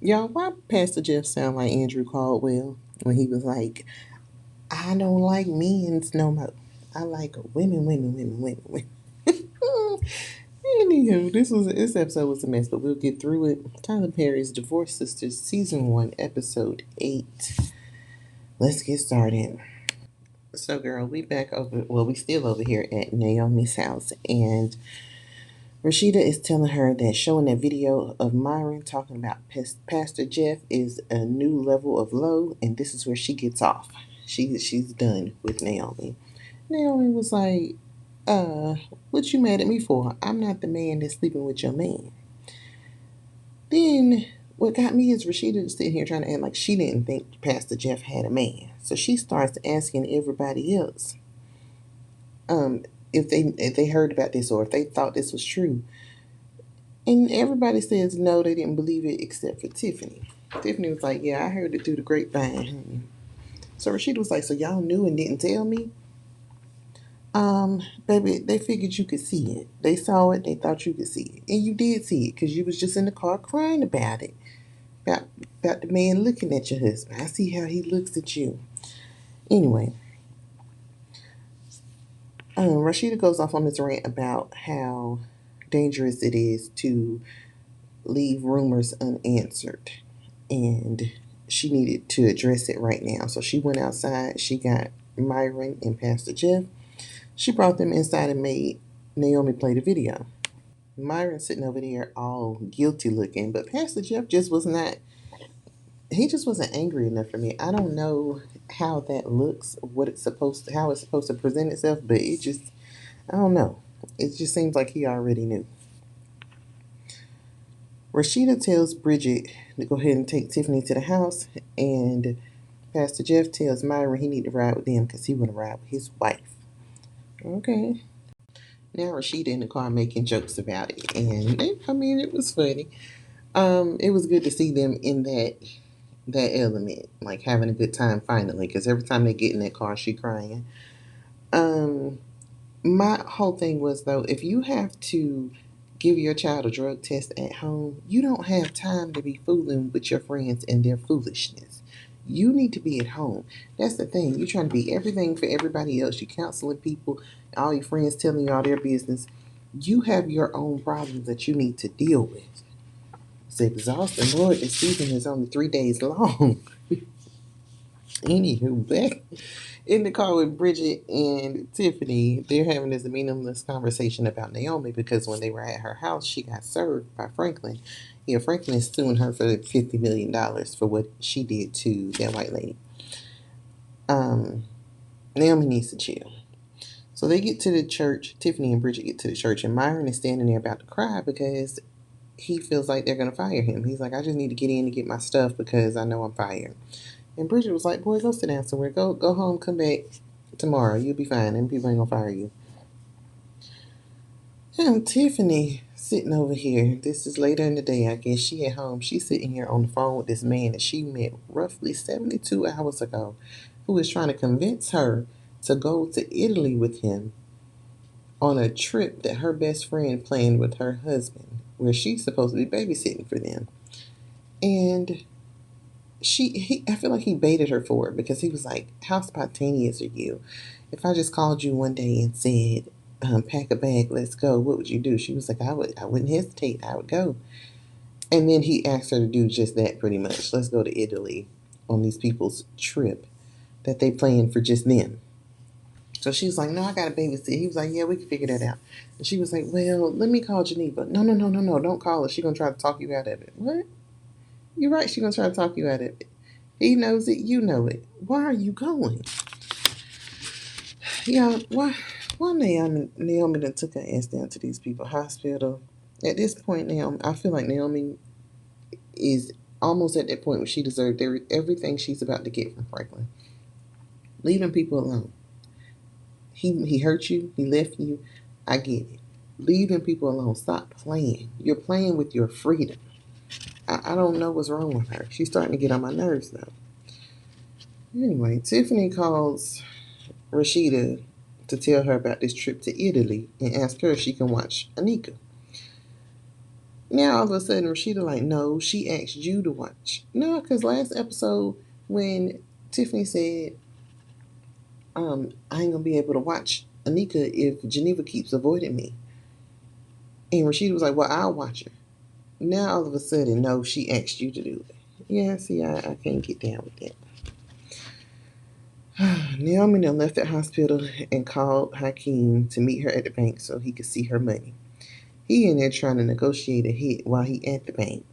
Y'all, why Pastor Jeff sound like Andrew Caldwell when he was like, I don't like men's no more. I like women, women, women, women, women. Anywho, this episode was a mess, but we'll get through it. Tyler Perry's Divorce Sisters, Season 1, Episode 8. Let's get started. So, girl, we still over here at Naomi's house, and Rashida is telling her that showing that video of Myron talking about Pastor Jeff is a new level of low, and this is where she gets off. She's done with Naomi. Naomi was like, what you mad at me for? I'm not the man that's sleeping with your man. Then what got me is Rashida sitting here trying to act like she didn't think Pastor Jeff had a man. So she starts asking everybody else um, if they heard about this or if they thought this was true. And everybody says no, they didn't believe it except for Tiffany. Tiffany was like, yeah, I heard it through the grapevine. So Rashida was like, so y'all knew and didn't tell me? Baby, they figured you could see it. They saw it, they thought you could see it. And you did see it because you was just in the car crying about it. About, about the man looking at your husband. I see how he looks at you. Anyway, Rashida goes off on this rant about how dangerous it is to leave rumors unanswered. And she needed to address it right now. So she went outside. She got Myron and Pastor Jeff. She brought them inside and made Naomi play the video. Myron sitting over there all guilty looking, but Pastor Jeff just was not, he just wasn't angry enough for me. I don't know how that looks, how it's supposed to present itself, but I don't know. It just seems like he already knew. Rashida tells Bridget to go ahead and take Tiffany to the house, and Pastor Jeff tells Myron he need to ride with them because he want to ride with his wife. Okay. Now Rashida in the car making jokes about it, and it was funny. It was good to see them in that element, like having a good time finally. Because every time they get in that car, she crying. Um, my whole thing was though, if you have to give your child a drug test at home, you don't have time to be fooling with your friends and their foolishness. You need to be at home. That's the thing. You're trying to be everything for everybody else. You're counseling people, all your friends telling you all their business. You have your own problems that you need to deal with. It's exhausting. Lord, this season is only 3 days long. Anywho, back in the car with Bridget and Tiffany, they're having this meaningless conversation about Naomi because when they were at her house, she got served by Franklin. Yeah, Franklin is suing her for $50 million for what she did to that white lady. Um, Naomi needs to chill. So they get to the church. Tiffany and Bridget get to the church, and Myron is standing there about to cry because he feels like they're going to fire him. He's like, I just need to get in and get my stuff because I know I'm fired. And Bridget was like, boy, go sit down somewhere. Go home, come back tomorrow. You'll be fine, and people ain't going to fire you. And Tiffany sitting over here. This is later in the day. I guess she at home. She's sitting here on the phone with this man that she met roughly 72 hours ago, who is trying to convince her to go to Italy with him on a trip that her best friend planned with her husband, where she's supposed to be babysitting for them. And I feel like he baited her for it because he was like, how spontaneous are you? If I just called you one day and said, pack a bag, let's go, what would you do? She was like, I wouldn't hesitate, I would go. And then he asked her to do just that pretty much. Let's go to Italy on these people's trip that they planned for just them. So she was like, no, I got to babysit. He was like, yeah, we can figure that out. And she was like, well, let me call Geneva. No, no, no, no, no, don't call her. She's going to try to talk you out of it. What? You're right, she's going to try to talk you out of it. He knows it, you know it. Why are you going? Yeah, why Naomi done took her ass down to these people's hospital. At this point, Naomi, I feel like Naomi is almost at that point where she deserved everything she's about to get from Franklin. Leaving people alone. He hurt you, he left you. I get it. Leaving people alone. Stop playing. You're playing with your freedom. I don't know what's wrong with her. She's starting to get on my nerves though. Anyway, Tiffany calls Rashida to tell her about this trip to Italy and ask her if she can watch Anika. Now all of a sudden Rashida like, no, she asked you to watch. No, because last episode when Tiffany said, I ain't gonna be able to watch Anika if Geneva keeps avoiding me. And Rashida was like, well, I'll watch her. Now all of a sudden, no, she asked you to do it. Yeah, see, I can't get down with that. Naomi then left the hospital and called Hakeem to meet her at the bank so he could see her money. He in there trying to negotiate a hit while he at the bank.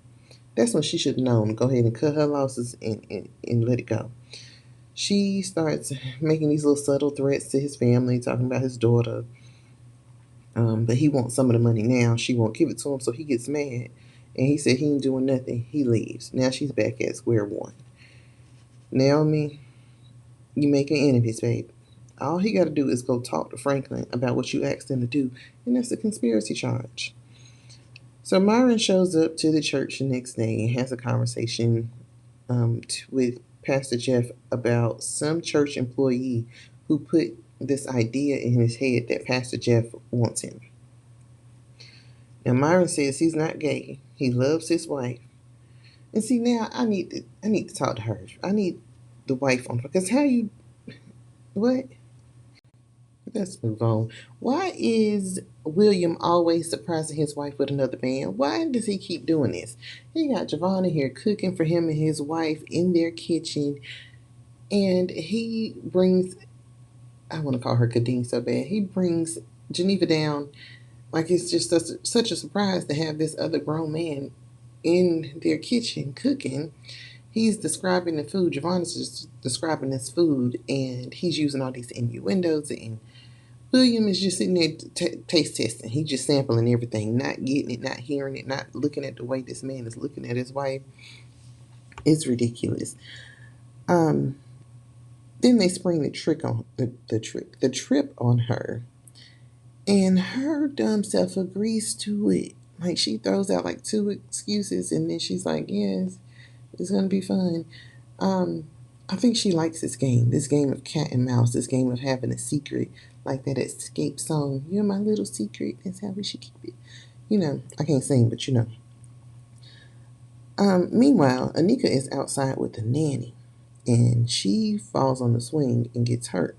That's when she should have known to go ahead and cut her losses and let it go. She starts making these little subtle threats to his family, talking about his daughter. But he wants some of the money now. She won't give it to him, so he gets mad. And he said he ain't doing nothing. He leaves. Now she's back at square one. Naomi, you making enemies, babe. All he got to do is go talk to Franklin about what you asked him to do, and that's a conspiracy charge. So Myron shows up to the church the next day and has a conversation with Pastor Jeff about some church employee who put this idea in his head that Pastor Jeff wants him. Now Myron says he's not gay. He loves his wife. And see now I need to talk to her. I need the wife on because how you what? Let's move on. Why is William always surprising his wife with another man? Why does he keep doing this? He got Javon in here cooking for him and his wife in their kitchen, and he brings, I want to call her Kadeen so bad, he brings Geneva down like it's just such a surprise to have this other grown man in their kitchen cooking. He's describing the food. Javon is just describing this food, and he's using all these innuendos and William is just sitting there taste testing. He's just sampling everything, not getting it, not hearing it, not looking at the way this man is looking at his wife. It's ridiculous. Um, then they spring the trip on her, and her dumb self agrees to it. Like she throws out like two excuses, and then she's like, "Yes, it's gonna be fun." Um, I think she likes this game of cat and mouse, this game of having a secret, like that escape song. You're my little secret. That's how we should keep it. I can't sing, but you know. Meanwhile, Anika is outside with the nanny, and she falls on the swing and gets hurt.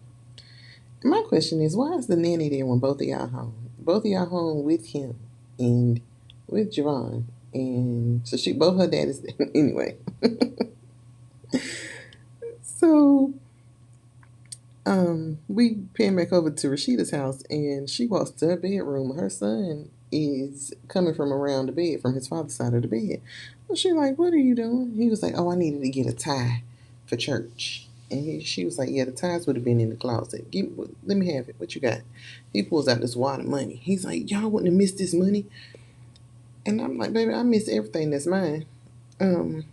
And my question is, why is the nanny there when both of y'all home? Both of y'all home with him and with Javon, and so both her dad is there. Anyway. So we pan back over to Rashida's house, and she walks to her bedroom. Her son is coming from around the bed, from his father's side of the bed. Well, she like, what are you doing? He was like, oh, I needed to get a tie for church. And she was like, yeah, the ties would have been in the closet. Let me have it. What you got? He pulls out this wad of money. He's like, y'all wouldn't have missed this money. And I'm like, baby, I miss everything that's mine. So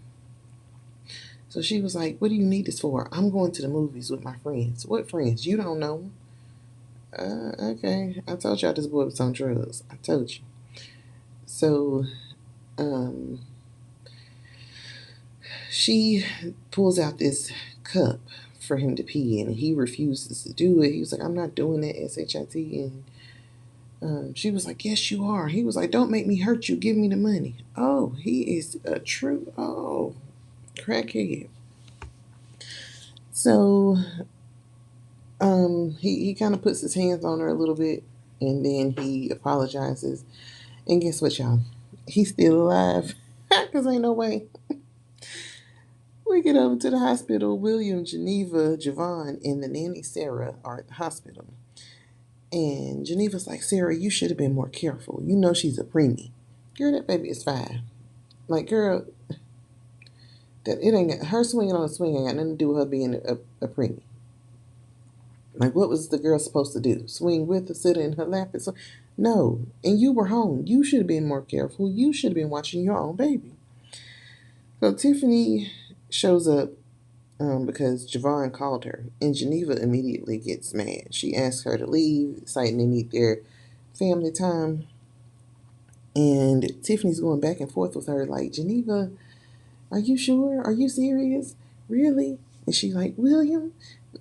she was like, what do you need this for? I'm going to the movies with my friends. What friends? You don't know. Okay. I told y'all this boy was on drugs. I told you. So, she pulls out this cup for him to pee in, and he refuses to do it. He was like, I'm not doing that, SHIT. And she was like, yes, you are. He was like, don't make me hurt you. Give me the money. Oh, he is a true, crackhead. So, he kind of puts his hands on her a little bit, and then he apologizes. And guess what, y'all? He's still alive. Because ain't no way. We get over to the hospital. William, Geneva, Javon, and the nanny Sarah are at the hospital. And Geneva's like, Sarah, you should have been more careful. You know she's a preemie. Girl, that baby is 5. Like, girl, that it ain't got, her swinging on a swing ain't got nothing to do with her being a preemie. Like, what was the girl supposed to do? Swing with her, sit in her lap? No. And you were home. You should have been more careful. You should have been watching your own baby. So Tiffany shows up because Javon called her, and Geneva immediately gets mad. She asks her to leave, citing they need their family time. And Tiffany's going back and forth with her, like, Geneva, are you sure? Are you serious? Really? And she's like, William?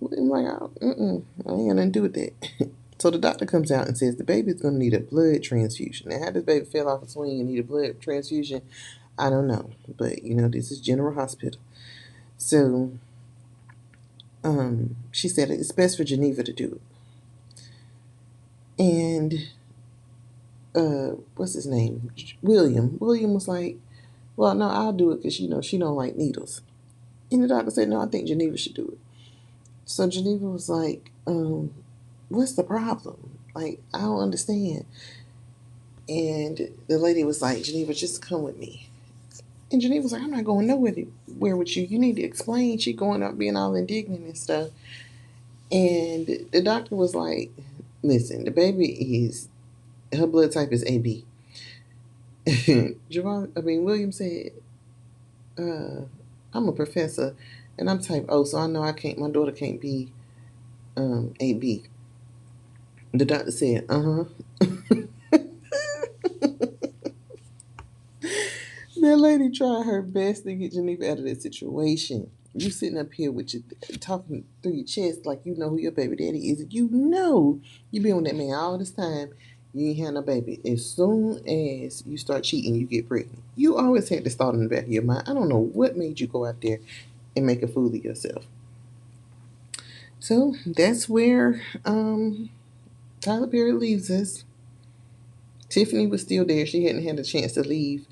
I'm like, I ain't got nothing to do with that. So the doctor comes out and says the baby's going to need a blood transfusion. Now, how does baby fell off a swing and need a blood transfusion? I don't know. But, this is General Hospital. So she said it's best for Geneva to do it. And what's his name? William. William was like, well, no, I'll do it because, she don't like needles. And the doctor said, no, I think Geneva should do it. So Geneva was like, what's the problem? Like, I don't understand. And the lady was like, Geneva, just come with me. And Geneva was like, I'm not going nowhere with you. You need to explain. She going up being all indignant and stuff. And the doctor was like, listen, the baby her blood type is AB. William said, I'm a professor and I'm type O, so I know my daughter can't be AB. The doctor said, That lady tried her best to get Geneva out of that situation. You sitting up here with your talking through your chest like you know who your baby daddy is. You know you been with that man all this time. You ain't had no baby. As soon as you start cheating, you get pregnant. You always had this thought in the back of your mind. I don't know what made you go out there and make a fool of yourself. So that's where Tyler Perry leaves us. Tiffany was still there. She hadn't had a chance to leave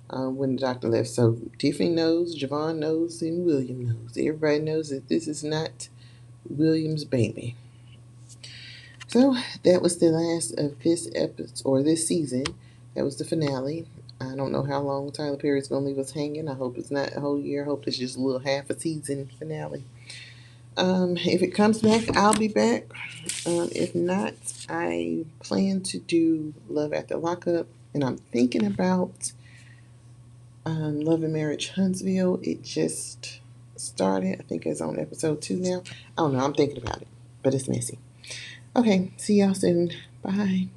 when the doctor left. So Tiffany knows, Javon knows, and William knows. Everybody knows that this is not William's baby. So that was the last of this episode, or this season. That was the finale. I don't know how long Tyler Perry's going to leave us hanging. I hope it's not a whole year. I hope it's just a little half a season finale. If it comes back, I'll be back. If not, I plan to do Love After Lockup, and I'm thinking about Love and Marriage Huntsville. It just started. I think it's on episode 2 now. I don't know. I'm thinking about it, but it's messy. Okay, see y'all soon. Bye.